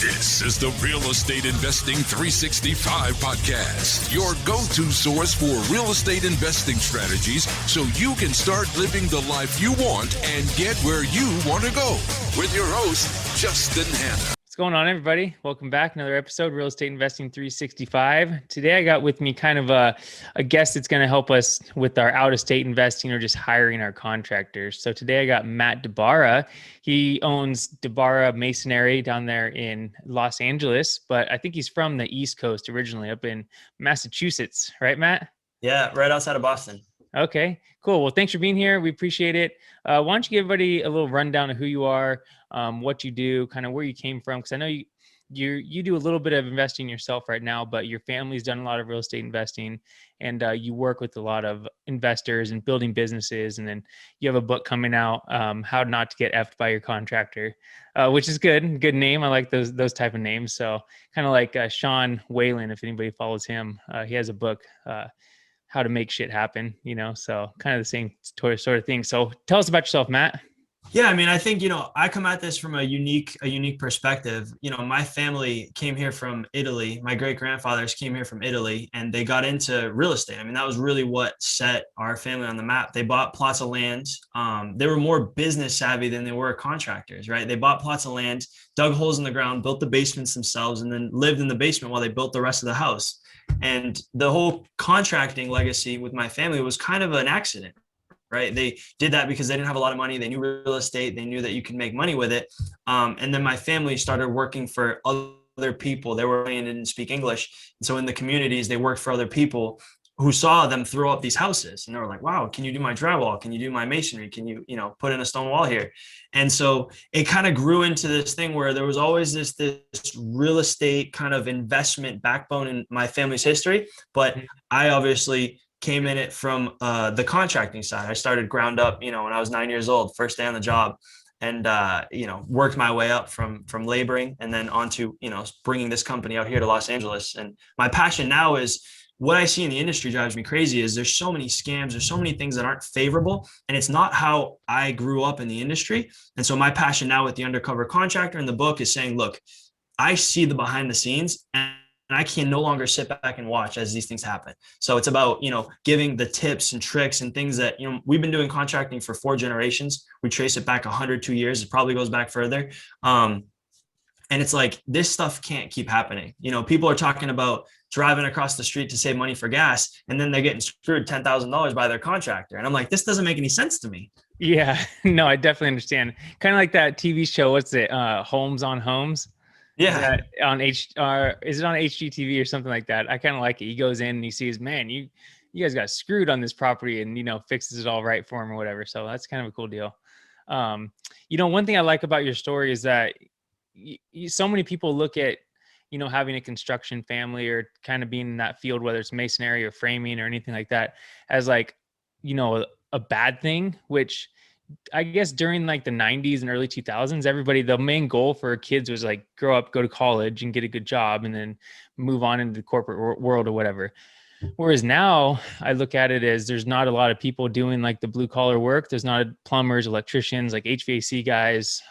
This is the Real Estate Investing 365 podcast, your go-to source for real estate investing strategies so you can start living the life you want and get where you want to go. With your host, Justin Hanna. What's going on, everybody? Welcome back. Another episode, Real Estate Investing 365. Today, I got with me kind of a guest that's going to help us with our out-of-state investing or just hiring our contractors. So today, I got Matt Dibara. He owns Dibara Masonry down there in Los Angeles, but I think he's from the East Coast originally, up in Massachusetts, right, Matt? Yeah, right outside of Boston. Okay, cool. Well, thanks for being here. We appreciate it. Why don't you give everybody a little rundown of who you are, what you do, kind of where you came from? Because I know you do a little bit of investing yourself right now, but your family's done a lot of real estate investing, and you work with a lot of investors and building businesses. And then you have a book coming out, How Not to Get Effed by Your Contractor, which is good. Good name. I like those type of names. So kind of like Sean Whalen, if anybody follows him, he has a book. How to make shit happen, so kind of the same sort of thing. So tell us about yourself, Matt. Yeah, I mean, I think, I come at this from a unique perspective. My family came here from Italy. My great-grandfathers came here from Italy, and they got into real estate. I mean, that was really what set our family on the map. They bought plots of land. They were more business savvy than they were contractors, right? They bought plots of land, dug holes in the ground, built the basements themselves, and then lived in the basement while they built the rest of the house. And the whole contracting legacy with my family was kind of an accident, right? They did that because they didn't have a lot of money. They knew real estate. They knew that you could make money with it. And then my family started working for other people. They didn't speak English. And so in the communities, they worked for other people who saw them throw up these houses. And they were like, wow, can you do my drywall? Can you do my masonry? Can you, put in a stone wall here? And so it kind of grew into this thing where there was always this real estate kind of investment backbone in my family's history. But I obviously came in it from the contracting side. I started ground up, when I was 9 years old, first day on the job, and, worked my way up from laboring and then onto, bringing this company out here to Los Angeles. And my passion now is, what I see in the industry drives me crazy is there's so many scams, there's so many things that aren't favorable, and it's not how I grew up in the industry. And so my passion now with the undercover contractor and the book is saying, look, I see the behind the scenes and I can no longer sit back and watch as these things happen. So it's about, giving the tips and tricks and things that, we've been doing contracting for 4 generations. We trace it back 102 years. It probably goes back further. And it's like, this stuff can't keep happening. People are talking about driving across the street to save money for gas, and then they're getting screwed $10,000 by their contractor. And I'm like, this doesn't make any sense to me. Yeah, no, I definitely understand. Kind of like that TV show. What's it? Homes on Homes. Yeah. Is it on HGTV or something like that? I kind of like it. He goes in and he sees, man, you guys got screwed on this property, and, fixes it all right for him or whatever. So that's kind of a cool deal. One thing I like about your story is that so many people look at, having a construction family or kind of being in that field, whether it's masonry or framing or anything like that, as like, a bad thing, which I guess during like the 90s and early 2000s, the main goal for kids was like grow up, go to college and get a good job and then move on into the corporate world or whatever. Whereas now I look at it as there's not a lot of people doing like the blue collar work. There's not plumbers, electricians, like HVAC guys,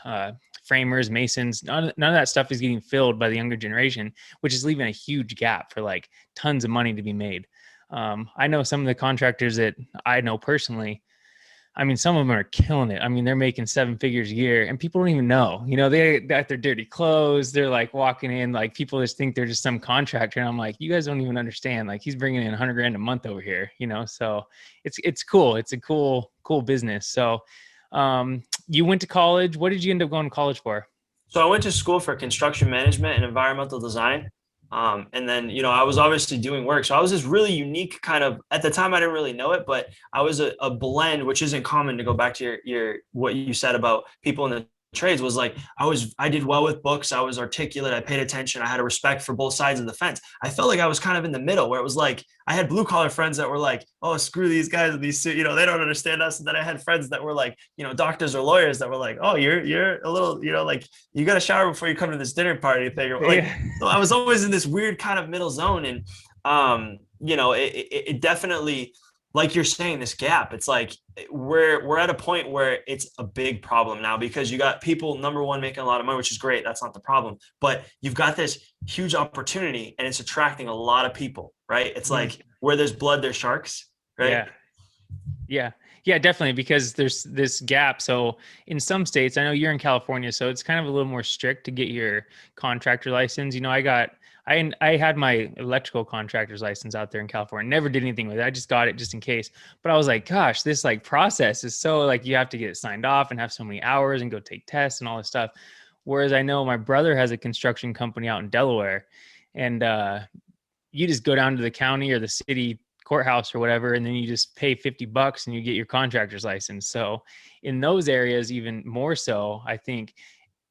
framers, masons. None of that stuff is getting filled by the younger generation, which is leaving a huge gap for like tons of money to be made. I know some of the contractors that I know personally. I mean, some of them are killing it. I mean, they're making 7 figures a year and people don't even know, they got their dirty clothes. They're like walking in, like people just think they're just some contractor. And I'm like, you guys don't even understand. Like he's bringing in $100,000 a month over here, so it's cool. It's a cool business. So, you went to college. What did you end up going to college for? So I went to school for construction management and environmental design. And then, I was obviously doing work. So I was this really unique kind of, at the time, I didn't really know it, but I was a blend, which isn't common, to go back to your what you said about people in the trades, was like, I did well with books. I was articulate. I paid attention. I had a respect for both sides of the fence. I felt like I was kind of in the middle, where it was like, I had blue collar friends that were like, oh, screw these guys with these suits, they don't understand us. And then I had friends that were like, doctors or lawyers that were like, oh, you're a little, like you got to shower before you come to this dinner party thing. Like, so I was always in this weird kind of middle zone. And, it definitely like you're saying, this gap, it's like we're at a point where it's a big problem now, because you got people, number one, making a lot of money, which is great. That's not the problem. But you've got this huge opportunity and it's attracting a lot of people, right? It's like where there's blood, there's sharks, right? Yeah. Yeah. Yeah, definitely. Because there's this gap. So in some states, I know you're in California, so it's kind of a little more strict to get your contractor license. I had my electrical contractor's license out there in California. Never did anything with it. I just got it just in case. But I was like, gosh, this like process is so like, you have to get it signed off and have so many hours and go take tests and all this stuff. Whereas I know my brother has a construction company out in Delaware, and you just go down to the county or the city courthouse or whatever, and then you just pay $50 and you get your contractor's license. So in those areas, even more so, I think,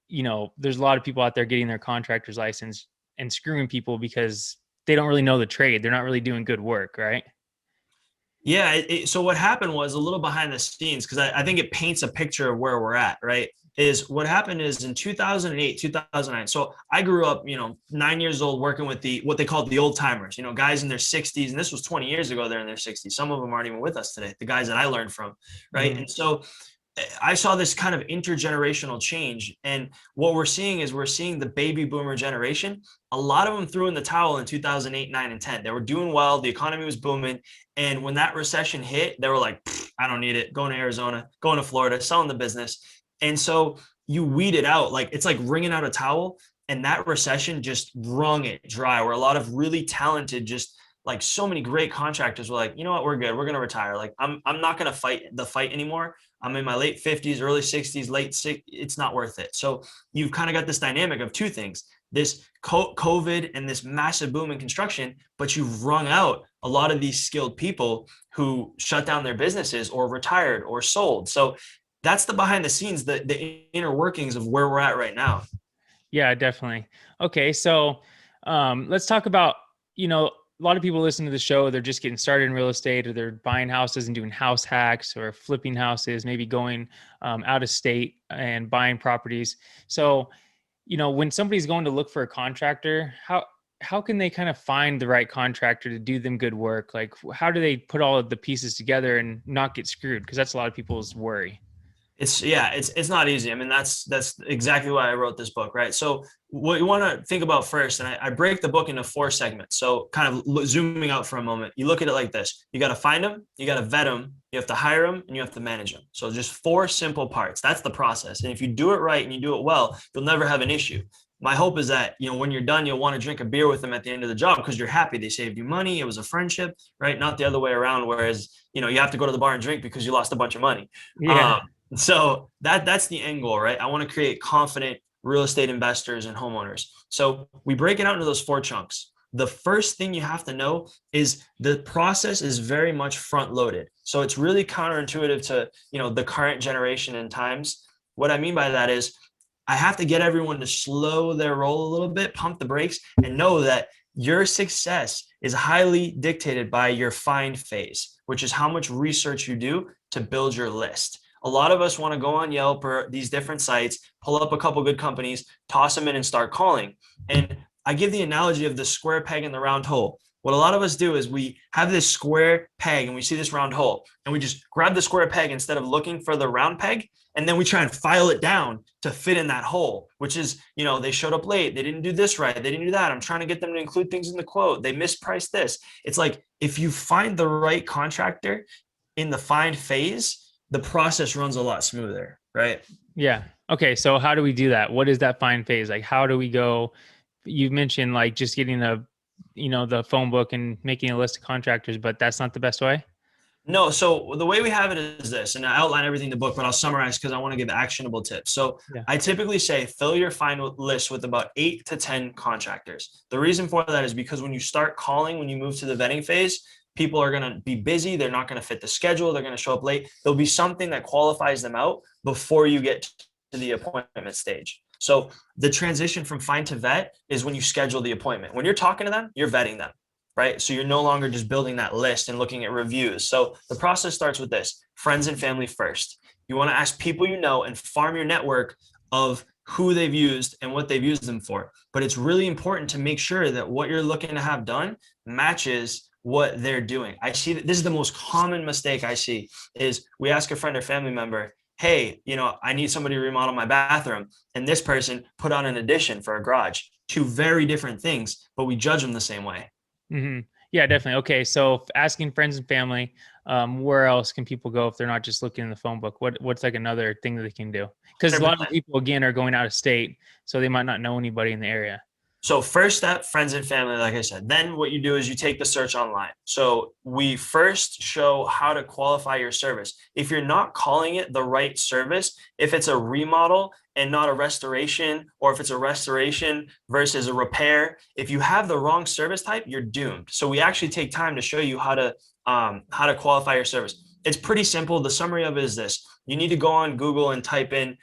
there's a lot of people out there getting their contractor's license and screwing people because they don't really know the trade. They're not really doing good work, right? Yeah. So what happened was a little behind the scenes, because I think it paints a picture of where we're at, right? Is what happened is in 2008, 2009. So I grew up, 9 years old, working with what they called the old timers, guys in their 60s. And this was 20 years ago, they're in their 60s. Some of them aren't even with us today, the guys that I learned from, right? And so I saw this kind of intergenerational change. And what we're seeing is the baby boomer generation. A lot of them threw in the towel in 2008, 9, and 10. They were doing well. The economy was booming. And when that recession hit, they were like, I don't need it. Going to Arizona, going to Florida, selling the business. And so you weed it out. Like, it's like wringing out a towel. And that recession just wrung it dry, where a lot of really talented, just like so many great contractors were like, you know what, we're good. We're going to retire. Like, I'm not going to fight the fight anymore. I'm in my late 50s, early 60s, late 60s. It's not worth it. So you've kind of got this dynamic of two things: this COVID and this massive boom in construction, but you've wrung out a lot of these skilled people who shut down their businesses or retired or sold. So that's the behind the scenes, the inner workings of where we're at right now. Yeah, definitely. Okay. So let's talk about, a lot of people listen to the show, they're just getting started in real estate, or they're buying houses and doing house hacks or flipping houses, maybe going out of state and buying properties. So, when somebody's going to look for a contractor, how can they kind of find the right contractor to do them good work? Like, how do they put all of the pieces together and not get screwed? Because that's a lot of people's worry. It's not easy. I mean, that's exactly why I wrote this book, right? So what you want to think about first, and I break the book into 4 segments. So kind of zooming out for a moment, you look at it like this: you got to find them, you got to vet them, you have to hire them, and you have to manage them. So just 4 simple parts. That's the process. And if you do it right and you do it well, you'll never have an issue. My hope is that, when you're done, you'll want to drink a beer with them at the end of the job, because you're happy they saved you money. It was a friendship, right? Not the other way around. Whereas, you have to go to the bar and drink because you lost a bunch of money. Yeah. So that's the end goal, right? I want to create confident real estate investors and homeowners. So we break it out into those 4 chunks. The first thing you have to know is the process is very much front loaded. So it's really counterintuitive to, the current generation and times. What I mean by that is I have to get everyone to slow their roll a little bit, pump the brakes, and know that your success is highly dictated by your find phase, which is how much research you do to build your list. A lot of us want to go on Yelp or these different sites, pull up a couple good companies, toss them in and start calling. And I give the analogy of the square peg in the round hole. What a lot of us do is we have this square peg and we see this round hole, and we just grab the square peg instead of looking for the round peg. And then we try and file it down to fit in that hole, which is, they showed up late. They didn't do this right. They didn't do that. I'm trying to get them to include things in the quote. They mispriced this. It's like, if you find the right contractor in the find phase, the process runs a lot smoother, right? Yeah. Okay. So how do we do that? What is that find phase? Like, how do we go? You mentioned like just getting the phone book and making a list of contractors, but that's not the best way. No. So the way we have it is this, and I outline everything in the book, but I'll summarize because I want to give actionable tips. So yeah. I typically say fill your find list with about 8 to 10 contractors. The reason for that is because when you start calling, when you move to the vetting phase, people are going to be busy. They're not going to fit the schedule. They're going to show up late. There'll be something that qualifies them out before you get to the appointment stage. So the transition from find to vet is when you schedule the appointment. When you're talking to them, you're vetting them, right? So you're no longer just building that list and looking at reviews. So the process starts with this: friends and family first. You want to ask people and farm your network of who they've used and what they've used them for. But it's really important to make sure that what you're looking to have done matches what they're doing. I see that this is the most common mistake I see is we ask a friend or family member, hey, I need somebody to remodel my bathroom. And this person put on an addition for a garage. Two very different things, but we judge them the same way. Mm-hmm. Yeah, definitely. Okay, so asking friends and family, where else can people go if they're not just looking in the phone book? What's like another thing that they can do? Because a lot of 100%. people again are going out of state, so they might not know anybody in the area. So first step, friends and family, like I said. Then what you do is you take the search online. So we first show how to qualify your service. If you're not calling it the right service, if it's a remodel and not a restoration, or if it's a restoration versus a repair, if you have the wrong service type, you're doomed. So we actually take time to show you how to qualify your service. It's pretty simple. The summary of it is this. You need to go on Google and type in,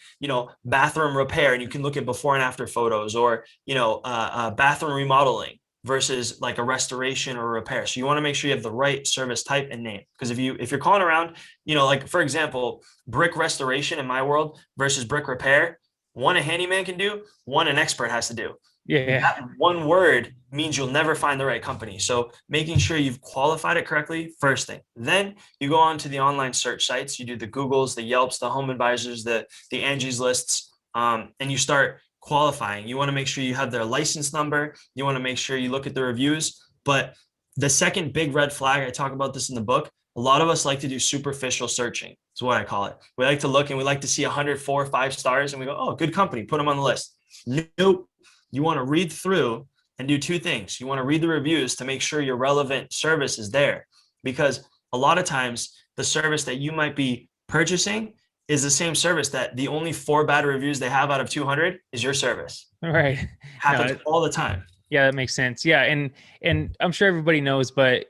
bathroom repair, and you can look at before and after photos, or, bathroom remodeling versus like a restoration or a repair. So you want to make sure you have the right service type and name. Because if you're calling around, like for example, brick restoration in my world versus brick repair, one a handyman can do, one an expert has to do. Yeah. That one word means you'll never find the right company. So making sure you've qualified it correctly, first thing. Then you go on to the online search sites. You do the Googles, the Yelps, the Home Advisors, the Angie's Lists, and you start qualifying. You want to make sure you have their license number. You want to make sure you look at the reviews. But the second big red flag, I talk about this in the book, a lot of us like to do superficial searching, is what I call it. We like to look and we like to see 100, 4, 5 stars, and we go, oh, good company, put them on the list. Nope. You want to read through and do two things. You want to read the reviews to make sure your relevant service is there, because a lot of times the service that you might be purchasing is the same service that the only 4 bad reviews they have out of 200 is your service. Right. Happens all the time. Yeah, that makes sense. Yeah, and I'm sure everybody knows, but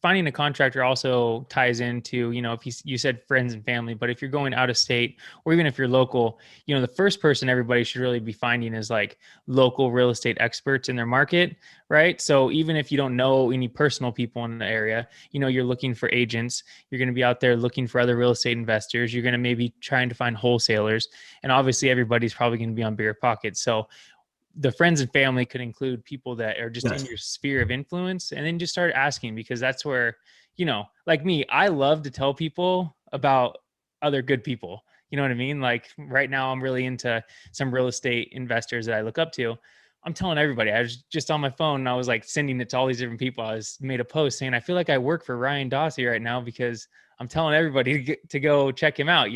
finding a contractor also ties into, if you said friends and family, but if you're going out of state or even if you're local, the first person everybody should really be finding is like local real estate experts in their market, right? So even if you don't know any personal people in the area, you're looking for agents, you're going to be out there looking for other real estate investors, you're going to maybe trying to find wholesalers, and obviously everybody's probably going to be on bigger pockets. So the friends and family could include people that are just in your sphere of influence, and then just start asking, because that's where, like me, I love to tell people about other good people. You know what I mean? Like right now I'm really into some real estate investors that I look up to. I'm telling everybody, I was just on my phone and I was like sending it to all these different people. I was made a post saying, I feel like I work for Ryan Dawsey right now because I'm telling everybody to go check him out,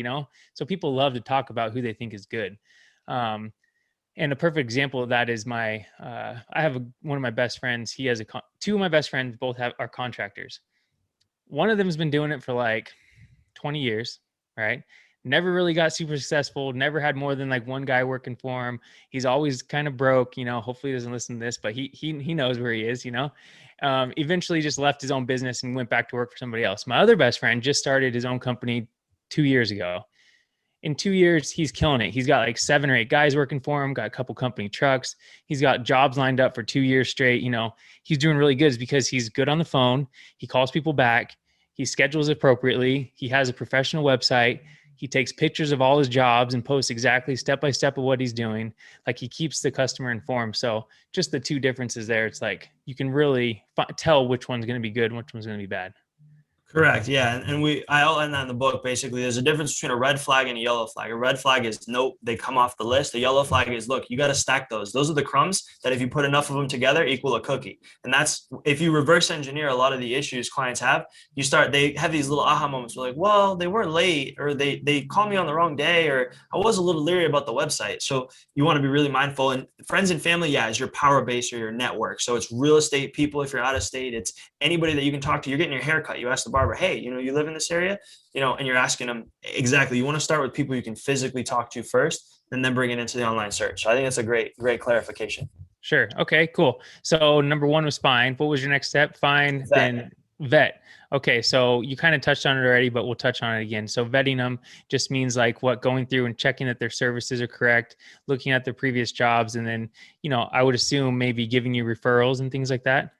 So people love to talk about who they think is good. And a perfect example of that is I have one of my best friends. He has two of my best friends, both are contractors. One of them has been doing it for like 20 years, right? Never really got super successful, never had more than like one guy working for him. He's always kind of broke, hopefully he doesn't listen to this, but he knows where he is, eventually just left his own business and went back to work for somebody else. My other best friend just started his own company 2 years ago. In 2 years, he's killing it. He's got like 7 or 8 guys working for him, got a couple company trucks. He's got jobs lined up for 2 years straight. He's doing really good because he's good on the phone. He calls people back. He schedules appropriately. He has a professional website. He takes pictures of all his jobs and posts exactly step by step of what he's doing. Like he keeps the customer informed. So just the two differences there, it's like you can really tell which one's going to be good and which one's going to be bad. Correct. Yeah. And I outline that in the book. Basically, there's a difference between a red flag and a yellow flag. A red flag is nope, they come off the list. A yellow flag is look, you got to stack those. Those are the crumbs that if you put enough of them together equal a cookie. And that's if you reverse engineer a lot of the issues clients have, they have these little aha moments where like, well, they weren't late, or they called me on the wrong day, or I was a little leery about the website. So you want to be really mindful. And friends and family, yeah, is your power base or your network. So it's real estate people. If you're out of state, it's anybody that you can talk to. You're getting your hair cut. You ask the barber, hey, you live in this area, and you're asking them exactly. You want to start with people you can physically talk to first, and then bring it into the online search. So I think that's a great clarification. Sure. Okay, cool. So number 1 was find. What was your next step? Find, then vet. Okay. So you kind of touched on it already, but we'll touch on it again. So vetting them just means like going through and checking that their services are correct, looking at their previous jobs. And then, I would assume maybe giving you referrals and things like that.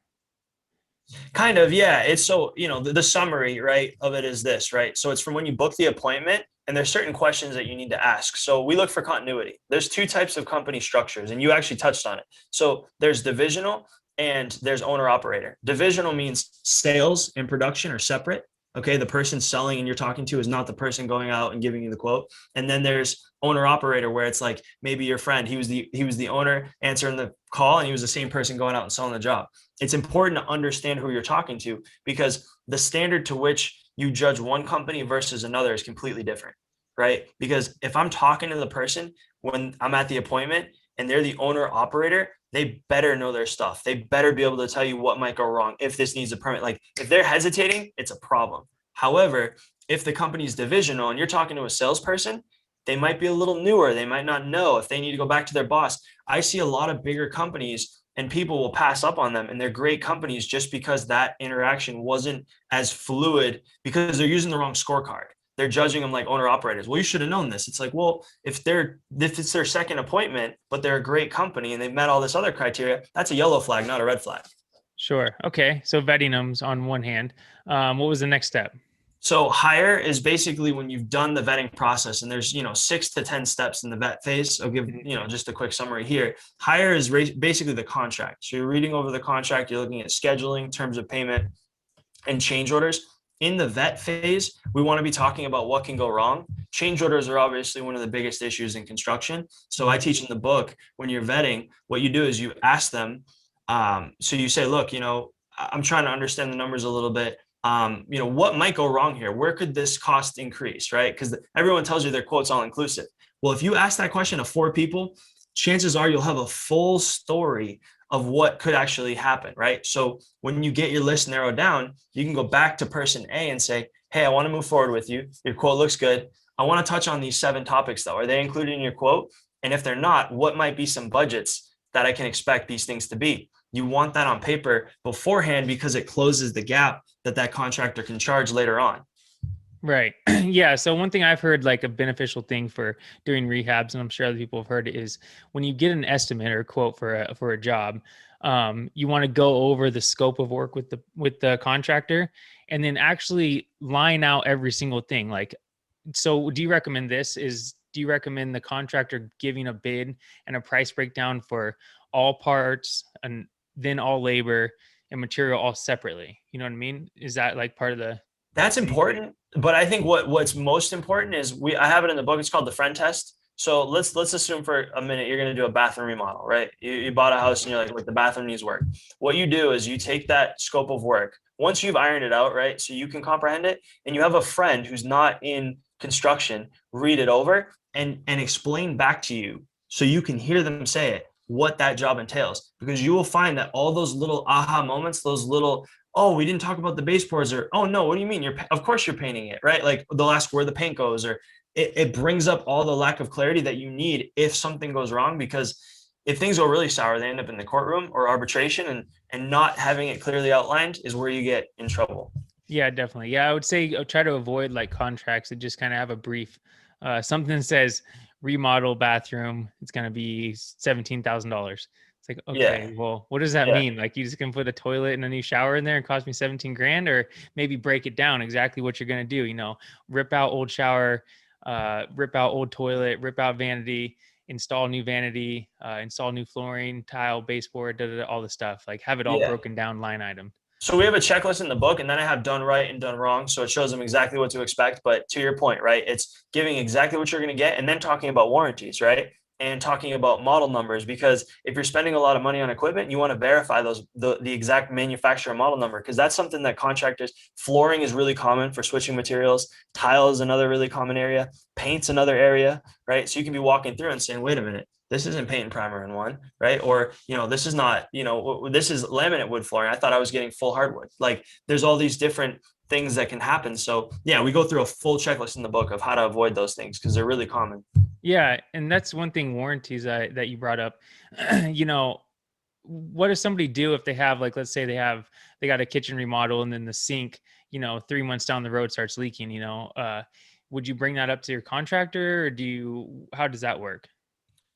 Kind of, yeah. It's so, the summary, right, of it is this, right? So it's from when you book the appointment, and there's certain questions that you need to ask. So we look for continuity. There's 2 types of company structures, and you actually touched on it. So there's divisional and there's owner operator. Divisional means sales and production are separate. Okay, the person selling and you're talking to is not the person going out and giving you the quote. And then there's owner operator, where it's like maybe your friend, he was the owner answering the call, and he was the same person going out and selling the job. It's important to understand who you're talking to, because the standard to which you judge one company versus another is completely different, right? Because if I'm talking to the person when I'm at the appointment and they're the owner operator, they better know their stuff. They better be able to tell you what might go wrong if this needs a permit. Like if they're hesitating, it's a problem. However, if the company's divisional and you're talking to a salesperson, they might be a little newer. They might not know if they need to go back to their boss. I see a lot of bigger companies and people will pass up on them, and they're great companies just because that interaction wasn't as fluid, because they're using the wrong scorecard. They're judging them like owner operators. Well, you should have known this. It's like, well, if it's their second appointment, but they're a great company and they've met all this other criteria, that's a yellow flag, not a red flag. Sure. Okay. So vetting them's on one hand. What was the next step? So hire is basically when you've done the vetting process, and there's 6 to 10 steps in the vet phase. I'll give just a quick summary here. Hire is basically the contract. So you're reading over the contract, you're looking at scheduling, terms of payment, and change orders. In the vet phase, we want to be talking about what can go wrong. Change orders are obviously one of the biggest issues in construction. So I teach in the book, when you're vetting, what you do is you ask them. So you say, look, I'm trying to understand the numbers a little bit. What might go wrong here? Where could this cost increase, right? Because everyone tells you their quote's all inclusive. Well, if you ask that question of 4 people, chances are you'll have a full story of what could actually happen, right? So when you get your list narrowed down, you can go back to person A and say, hey, I want to move forward with you. Your quote looks good. I want to touch on these 7 topics though. Are they included in your quote? And if they're not, what might be some budgets that I can expect these things to be? You want that on paper beforehand, because it closes the gap that contractor can charge later on. Right. Yeah. So one thing I've heard, like a beneficial thing for doing rehabs, and I'm sure other people have heard it, is when you get an estimate or a quote for a job, you want to go over the scope of work with the contractor, and then actually line out every single thing. Like, so do you recommend do you recommend the contractor giving a bid and a price breakdown for all parts, and then all labor and material all separately? You know what I mean? Is that like part of the... That's important, but I think what's most important is I have it in the book. It's called the friend test. So let's assume for a minute you're going to do a bathroom remodel, right? You bought a house and you're like the bathroom needs work. What you do is you take that scope of work once you've ironed it out, right? So you can comprehend it, and you have a friend who's not in construction read it over and explain back to you, so you can hear them say it, what that job entails, because you will find that all those little aha moments, those little, oh, we didn't talk about the baseboards, or, oh no, what do you mean? Of course you're painting it, right? Like they'll ask where the paint goes, or it brings up all the lack of clarity that you need if something goes wrong. Because if things go really sour, they end up in the courtroom or arbitration, and not having it clearly outlined is where you get in trouble. Yeah, definitely. Yeah, I would say try to avoid like contracts that just kind of have a brief, something says remodel bathroom, it's going to be $17,000. It's like, okay, well, what does that mean? Like, you just can put a toilet and a new shower in there and cost me 17 grand, or maybe break it down exactly what you're going to do, rip out old shower, rip out old toilet, rip out vanity, install new vanity, install new flooring, tile, baseboard, all the stuff. Like, have it all broken down line item. So we have a checklist in the book, and then I have done right and done wrong. So it shows them exactly what to expect. But to your point, right, it's giving exactly what you're going to get, and then talking about warranties, right? And talking about model numbers, because if you're spending a lot of money on equipment, you want to verify the exact manufacturer model number, because that's something that contractors... Flooring is really common for switching materials. Tile is another really common area. Paint's another area, right? So you can be walking through and saying, wait a minute, this isn't paint and primer in one, right? Or, this is not, this is laminate wood flooring. I thought I was getting full hardwood. Like, there's all these different things that can happen. So yeah, we go through a full checklist in the book of how to avoid those things, because they're really common. Yeah. And that's one thing, warranties that you brought up. What does somebody do if they have, like, let's say they got a kitchen remodel, and then the sink, 3 months down the road starts leaking, would you bring that up to your contractor, or how does that work?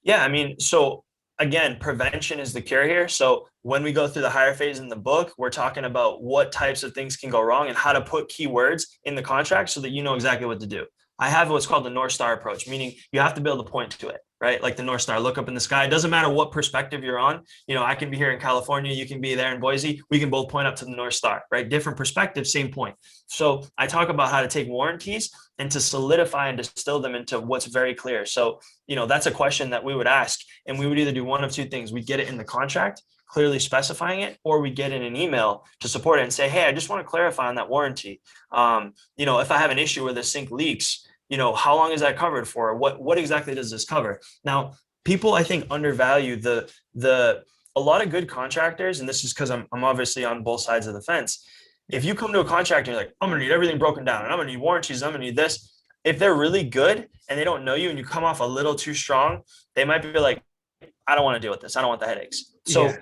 Yeah, I mean, so again, prevention is the cure here. So when we go through the hire phase in the book, we're talking about what types of things can go wrong and how to put keywords in the contract so that you know exactly what to do. I have what's called the North Star approach, meaning you have to be able to point to it. right? Like the North Star, look up in the sky. It doesn't matter what perspective you're on. I can be here in California, you can be there in Boise. We can both point up to the North Star, right? Different perspective, same point. So I talk about how to take warranties and to solidify and distill them into what's very clear. So, that's a question that we would ask, and we would either do one of two things. We'd get it in the contract, clearly specifying it, or we get in an email to support it and say, hey, I just want to clarify on that warranty. If I have an issue where the sink leaks, how long is that covered for? What exactly does this cover? Now, people, I think, undervalue a lot of good contractors, and this is because I'm obviously on both sides of the fence. If you come to a contractor, you're like, I'm gonna need everything broken down, and I'm gonna need warranties, I'm gonna need this. If they're really good and they don't know you and you come off a little too strong, they might be like, I don't want to deal with this. I don't want the headaches. So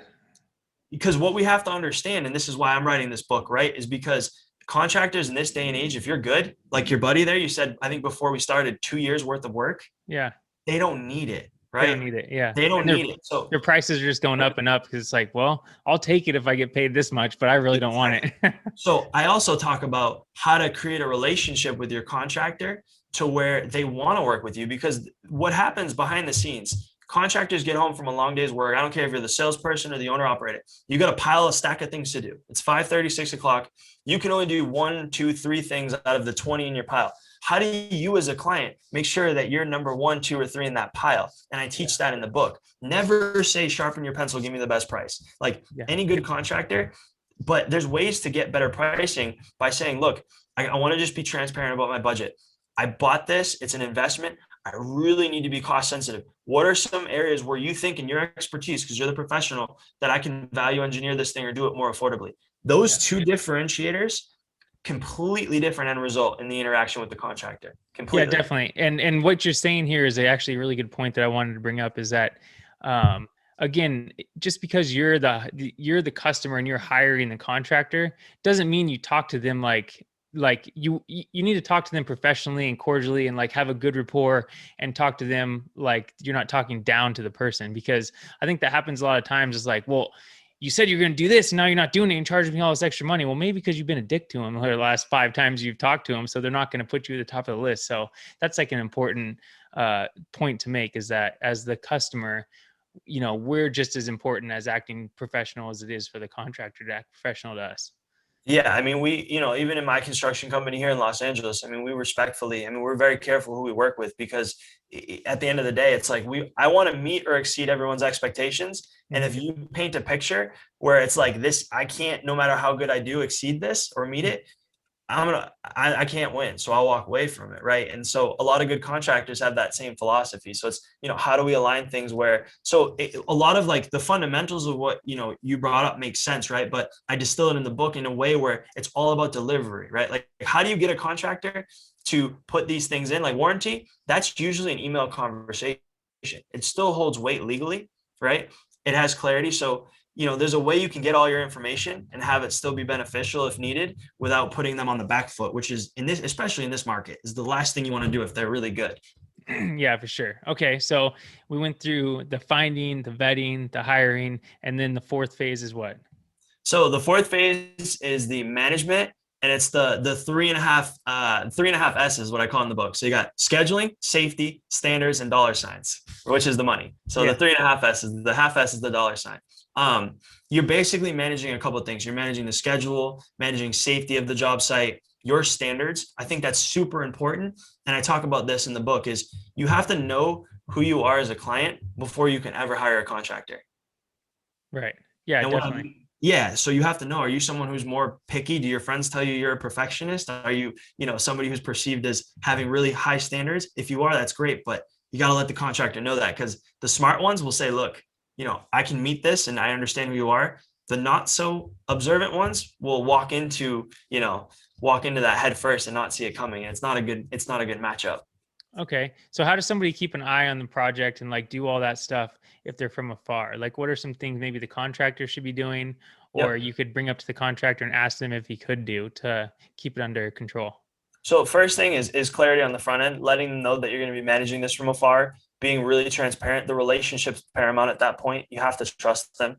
because what we have to understand, and this is why I'm writing this book, right, is because contractors in this day and age, if you're good, like your buddy there, you said, I think before we started, 2 years worth of work. Yeah. They don't need it, right? They don't need it. Yeah. They don't need it. So their prices are just going up and up because it's like, well, I'll take it if I get paid this much, but I really don't want it. So I also talk about how to create a relationship with your contractor to where they want to work with you, because what happens behind the scenes, contractors get home from a long day's work. I don't care if you're the salesperson or the owner operator. You got a stack of things to do. It's 5:30, 6 o'clock. You can only do 1, 2, 3 things out of the 20 in your pile. How do you as a client make sure that you're number 1, 2, or 3 in that pile? And I teach that in the book. Never say sharpen your pencil, give me the best price. Like any good contractor, but there's ways to get better pricing by saying, look, I want to just be transparent about my budget. I bought this. It's an investment. I really need to be cost sensitive. What are some areas where you think in your expertise, because you're the professional, that I can value engineer this thing or do it more affordably? Those two differentiators, completely different end result in the interaction with the contractor. Completely. Yeah, definitely. And what you're saying here is actually a really good point that I wanted to bring up is that, again, just because you're the customer and you're hiring the contractor doesn't mean you talk to them like you need to talk to them professionally and cordially and like have a good rapport and talk to them like you're not talking down to the person, because I think that happens a lot of times. It's like, well, you said you're going to do this and now you're not doing it and charging me all this extra money. Well, maybe because you've been a dick to them the last 5 times you've talked to them. So they're not going to put you at the top of the list. So that's like an important point to make, is that as the customer, we're just as important as acting professional as it is for the contractor to act professional to us. Yeah. I mean, we, even in my construction company here in Los Angeles, I mean, we're very careful who we work with, because at the end of the day, it's like I want to meet or exceed everyone's expectations. And if you paint a picture where it's like this, I can't, no matter how good I do, exceed this or meet it, I can't win. So I'll walk away from it. Right. And so a lot of good contractors have that same philosophy. So it's, how do we align things a lot of like the fundamentals of what, you brought up makes sense. Right. But I distill it in the book in a way where it's all about delivery, right? Like, how do you get a contractor to put these things in, like warranty? That's usually an email conversation. It still holds weight legally, right? It has clarity. So there's a way you can get all your information and have it still be beneficial if needed without putting them on the back foot, which is especially in this market, is the last thing you want to do if they're really good. Yeah, for sure. Okay. So we went through the finding, the vetting, the hiring, and then the 4th phase is what? So the 4th phase is the management, and it's the 3.5 S is what I call in the book. So you got scheduling, safety, standards, and dollar signs, which is the money. So the 3.5 S is the half S is the dollar sign. You're basically managing a couple of things. You're managing the schedule, managing safety of the job site, your standards. I think that's super important. And I talk about this in the book, is you have to know who you are as a client before you can ever hire a contractor. Right. Yeah, definitely. So you have to know, are you someone who's more picky? Do your friends tell you you're a perfectionist? Are you, somebody who's perceived as having really high standards? If you are, that's great, but you got to let the contractor know that, because the smart ones will say, look, I can meet this and I understand who you are. The not so observant ones will walk into that head first and not see it coming. And it's not a good matchup. Okay. So how does somebody keep an eye on the project and like do all that stuff if they're from afar? Like, what are some things maybe the contractor should be doing, or you could bring up to the contractor and ask them if he could do to keep it under control? So first thing is clarity on the front end, letting them know that you're going to be managing this from afar, being really transparent. The relationship's paramount at that point. You have to trust them.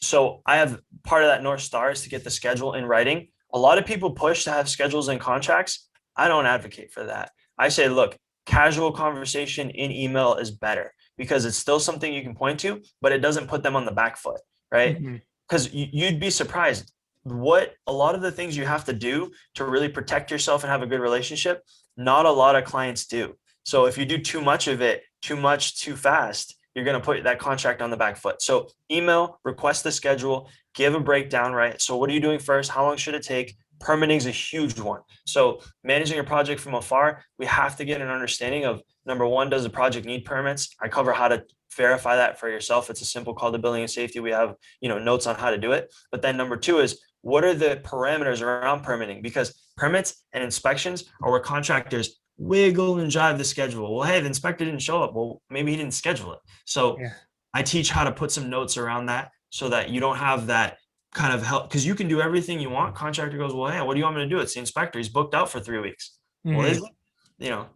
So I have part of that North Star is to get the schedule in writing. A lot of people push to have schedules and contracts. I don't advocate for that. I say, look, casual conversation in email is better because it's still something you can point to, but it doesn't put them on the back foot, right? Mm-hmm. Because you'd be surprised what a lot of the things you have to do to really protect yourself and have a good relationship, not a lot of clients do. So if you do too much of it, too much, too fast, you're going to put that contract on the back foot. So email, request the schedule, give a breakdown, right? So what are you doing first? How long should it take? Permitting is a huge one. So managing a project from afar, we have to get an understanding of, number one, does the project need permits? I cover how to verify that for yourself. It's a simple call to building and safety. We have, notes on how to do it. But then number two is, what are the parameters around permitting? Because permits and inspections are where contractors wiggle and jive the schedule. Well, hey, the inspector didn't show up. Well, maybe he didn't schedule it. So Yeah. I teach how to put some notes around that so that you don't have that kind of help, because you can do everything you want. Contractor goes, well, hey, what do you want me to do? It's the inspector. He's booked out for 3 weeks. Well, is it?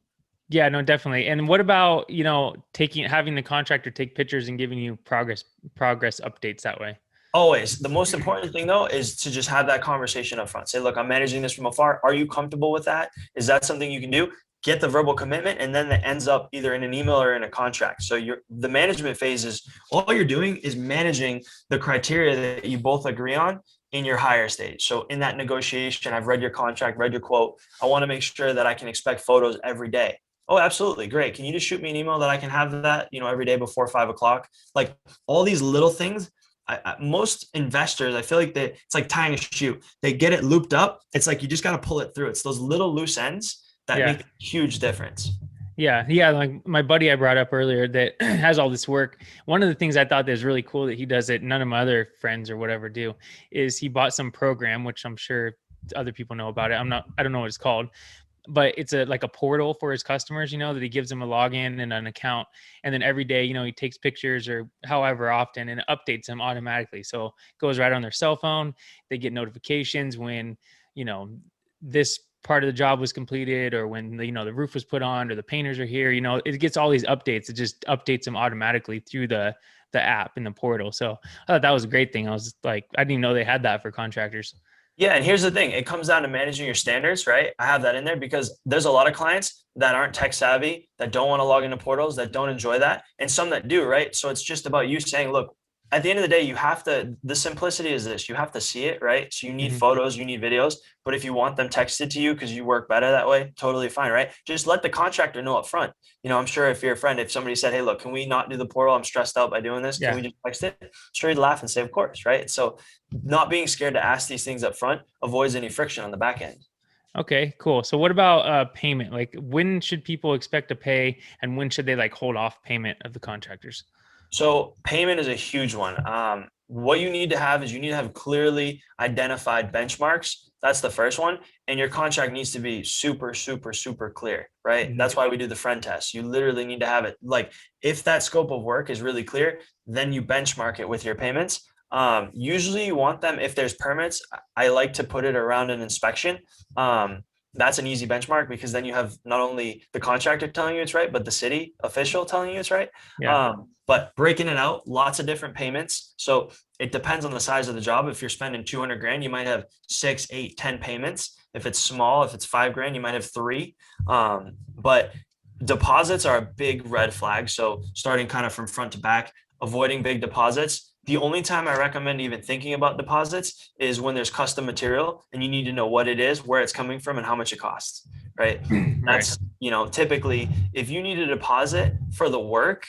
Yeah, no, definitely. And what about, having the contractor take pictures and giving you progress updates that way? Always. The most important thing though is to just have that conversation up front. Say, look, I'm managing this from afar. Are you comfortable with that? Is that something you can do? Get the verbal commitment, and then that ends up either in an email or in a contract. So the management phase is all you're doing is managing the criteria that you both agree on in your hire stage. So in that negotiation, I've read your contract, read your quote. I want to make sure that I can expect photos every day. Oh, absolutely. Great. Can you just shoot me an email that I can have that, every day before 5 o'clock? Like all these little things. Most investors, I feel like it's like tying a shoe. They get it looped up. It's like you just got to pull it through. It's those little loose ends that make a huge difference. Yeah. Like my buddy I brought up earlier that has all this work. One of the things I thought that was really cool that he does that none of my other friends or whatever do is he bought some program, which I'm sure other people know about it. I don't know what it's called, but it's like a portal for his customers, that he gives them a login and an account. And then every day, he takes pictures or however often and it updates them automatically. So it goes right on their cell phone. They get notifications when, this part of the job was completed or when, the roof was put on or the painters are here, it gets all these updates. It just updates them automatically through the app in the portal. So I thought that was a great thing. I was like, I didn't even know they had that for contractors. Yeah. And here's the thing. It comes down to managing your standards, right? I have that in there because there's a lot of clients that aren't tech savvy, that don't want to log into portals, that don't enjoy that, and some that do, right? So it's just about you saying, look, at the end of the day, the simplicity is this, you have to see it, right? So you need photos, you need videos, but if you want them texted to you because you work better that way, totally fine, right? Just let the contractor know up front. I'm sure if you're a friend, if somebody said, hey, look, can we not do the portal? I'm stressed out by doing this. Can we just text it? Sure, you'd laugh and say, of course, right? So not being scared to ask these things up front avoids any friction on the back end. Okay, cool. So what about payment? Like when should people expect to pay and when should they hold off payment of the contractors? So payment is a huge one. What you need to have is clearly identified benchmarks. That's the first one. And your contract needs to be super, super, super clear, right? That's why we do the friend test. You literally need to have it. Like if that scope of work is really clear, then you benchmark it with your payments. Usually you want them, if there's permits, I like to put it around an inspection. That's an easy benchmark because then you have not only the contractor telling you it's right, but the city official telling you it's right. Yeah. But breaking it out, lots of different payments. So it depends on the size of the job. If you're spending 200 grand, you might have 6, 8, 10 payments. If it's small, if it's 5 grand, you might have 3. But deposits are a big red flag. So starting kind of from front to back, avoiding big deposits. The only time I recommend even thinking about deposits is when there's custom material and you need to know what it is, where it's coming from, and how much it costs, right? That's, typically if you need a deposit for the work,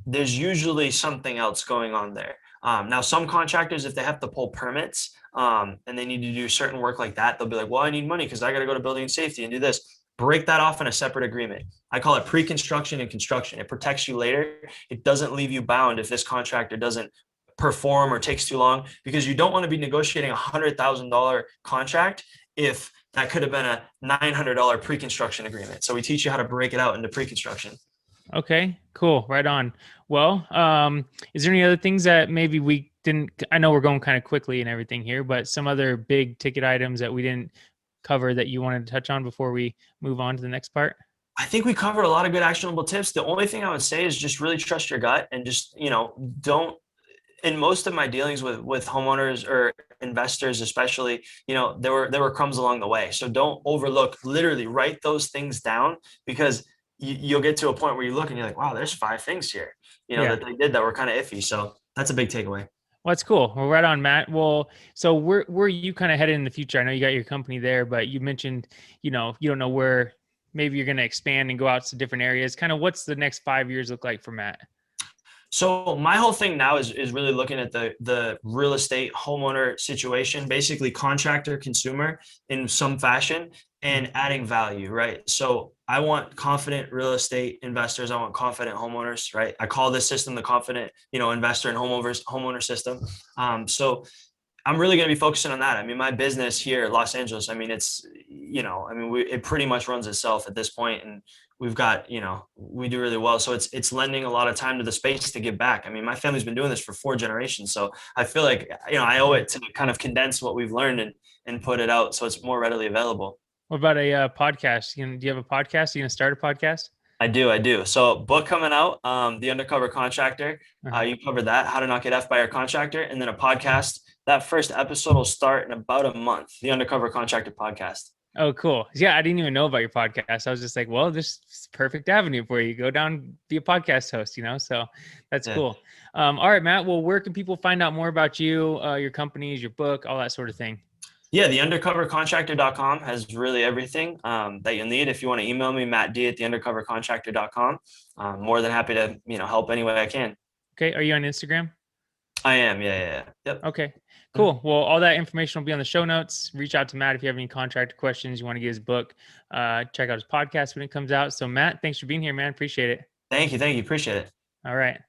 there's usually something else going on there. Now, some contractors, if they have to pull permits and they need to do certain work like that, they'll be like, well, I need money because I got to go to building and safety and do this. Break that off in a separate agreement. I call it pre-construction and construction. It protects you later. It doesn't leave you bound if this contractor doesn't perform or takes too long, because you don't want to be negotiating $100,000 contract if that could have been a $900 pre-construction agreement. So we teach you how to break it out into pre-construction. Okay, cool. Right on. Well, is there any other things that maybe we didn't, I know we're going kind of quickly and everything here, but some other big ticket items that we didn't cover that you wanted to touch on before we move on to the next part? I think we covered a lot of good actionable tips. The only thing I would say is just really trust your gut and just, don't, in most of my dealings with homeowners or investors, especially, there were crumbs along the way. So don't overlook, literally write those things down, because you'll get to a point where you look and you're like, wow, there's 5 things here, Yeah. that they did that were kind of iffy. So that's a big takeaway. Well, that's cool. Well, right on, Matt. Well, so where are you kind of headed in the future? I know you got your company there, but you mentioned, you don't know where maybe you're going to expand and go out to different areas. Kind of what's the next 5 years look like for Matt? So my whole thing now is really looking at the real estate homeowner situation, basically contractor, consumer in some fashion, and adding value, right? So I want confident real estate investors. I want confident homeowners, right? I call this system the confident, investor and homeowner system. So I'm really going to be focusing on that. I mean, my business here, Los Angeles, I mean, it pretty much runs itself at this point, and we've got, we do really well. So it's lending a lot of time to the space to give back. I mean, my family's been doing this for 4 generations. So I feel like, I owe it to kind of condense what we've learned and put it out so it's more readily available. What about a podcast? Do you have a podcast? Are you going to start a podcast? I do. So book coming out, The Undercover Contractor. You covered that, how to not get F by your contractor, and then a podcast. That first episode will start in about a month, The Undercover Contractor podcast. Oh, cool. Yeah, I didn't even know about your podcast. I was just like, well, this is perfect avenue for you. Go down, be a podcast host, so that's cool. All right, Matt. Well, where can people find out more about you, your companies, your book, all that sort of thing? Yeah, the undercovercontractor.com has really everything that you'll need. If you want to email me, Matt D at the undercovercontractor.com. I'm more than happy to, help any way I can. Okay. Are you on Instagram? I am. Yeah. Yep. Okay, cool. Well, all that information will be on the show notes. Reach out to Matt if you have any contractor questions, you want to get his book, check out his podcast when it comes out. So Matt, thanks for being here, man. Appreciate it. Thank you. Appreciate it. All right.